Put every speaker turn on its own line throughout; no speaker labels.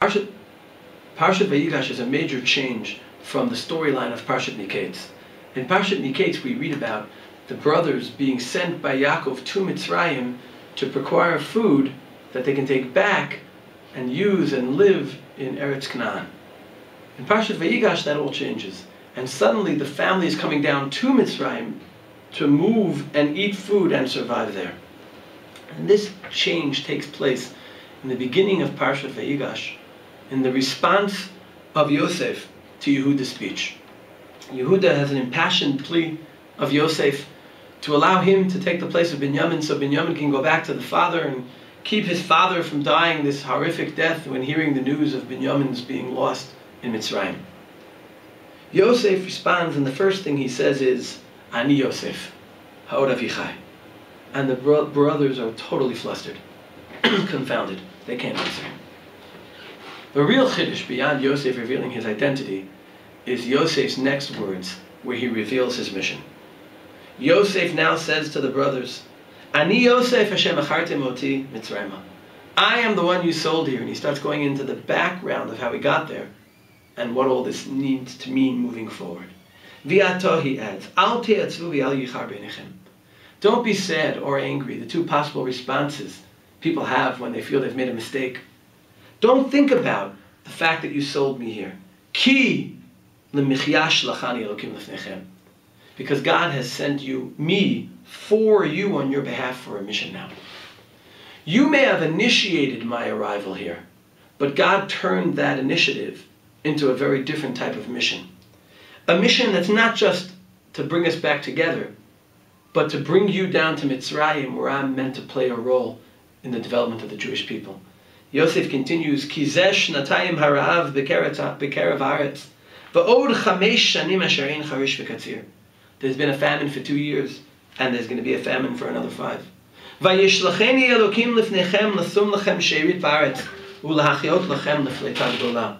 Parshat VaYigash is a major change from the storyline of Parshat Miketz. In Parshat Miketz we read about the brothers being sent by Yaakov to Mitzrayim to procure food that they can take back and use and live in Eretz Canaan. In Parshat VaYigash that all changes, and suddenly the family is coming down to Mitzrayim to move and eat food and survive there. And this change takes place in the beginning of Parshat VaYigash, in the response of Yosef to Yehuda's speech. Yehuda has an impassioned plea of Yosef to allow him to take the place of Binyamin so Binyamin can go back to the father and keep his father from dying this horrific death when hearing the news of Binyamin's being lost in Mitzrayim. Yosef responds, and the first thing he says is, Ani Yosef, ha'od avichai. And the brothers are totally flustered, confounded. They can't answer him. The real chiddush beyond Yosef revealing his identity is Yosef's next words, where he reveals his mission. Yosef now says to the brothers, Ani Yosef Hashem achartem oti Mitzrayim. I am the one you sold here. And he starts going into the background of how he got there and what all this needs to mean moving forward. V'ato, he adds, Al te'atzvu v'al yichar beinechem. Don't be sad or angry, the two possible responses people have when they feel they've made a mistake. Don't think about the fact that you sold me here. Ki l'michyash lachani elokim lefnechem. Because God has sent me for you on your behalf for a mission now. You may have initiated my arrival here, but God turned that initiative into a very different type of mission. A mission that's not just to bring us back together, but to bring you down to Mitzrayim, where I'm meant to play a role in the development of the Jewish people. Yosef continues, Kizesh natayim harav b'kerav haaretz, v'od chamesh shanim asher ein charish v'katzir. There's been a famine for 2 years, and there's going to be a famine for another 5. Vayishlacheni Elokim lifnechem lasum lachem she'erit ba'aretz u'lahachiot lachem lefleita gdola.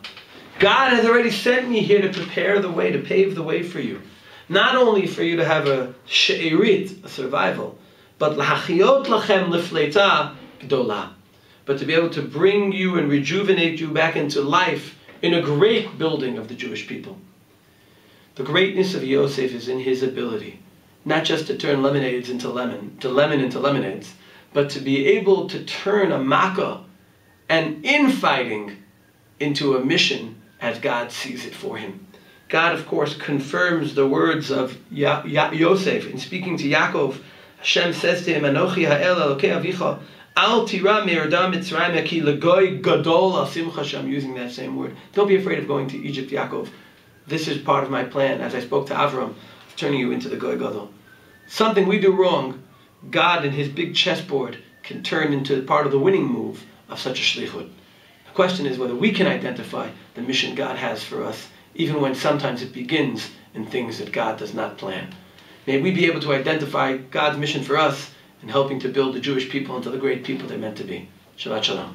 God has already sent me here to prepare the way, to pave the way for you. Not only for you to have a she'erit, a survival, but lahachiot lachem lefleita gdola. But to be able to bring you and rejuvenate you back into life in a great building of the Jewish people. The greatness of Yosef is in his ability, not just to turn lemonades into lemon into lemonades, but to be able to turn a makkah and infighting into a mission as God sees it for him. God, of course, confirms the words of Yosef in speaking to Yaakov. Hashem says to him, Anochi ha'el elokei avicha, Al tira me'erda Mitzrayim ki legoy gadol al simcha. I'm using that same word. Don't be afraid of going to Egypt, Yaakov. This is part of my plan, as I spoke to Avram, of turning you into the goy gadol. Something we do wrong, God in his big chessboard can turn into part of the winning move of such a shlichut. The question is whether we can identify the mission God has for us, even when sometimes it begins in things that God does not plan. May we be able to identify God's mission for us in helping to build the Jewish people into the great people they're meant to be. Shabbat Shalom.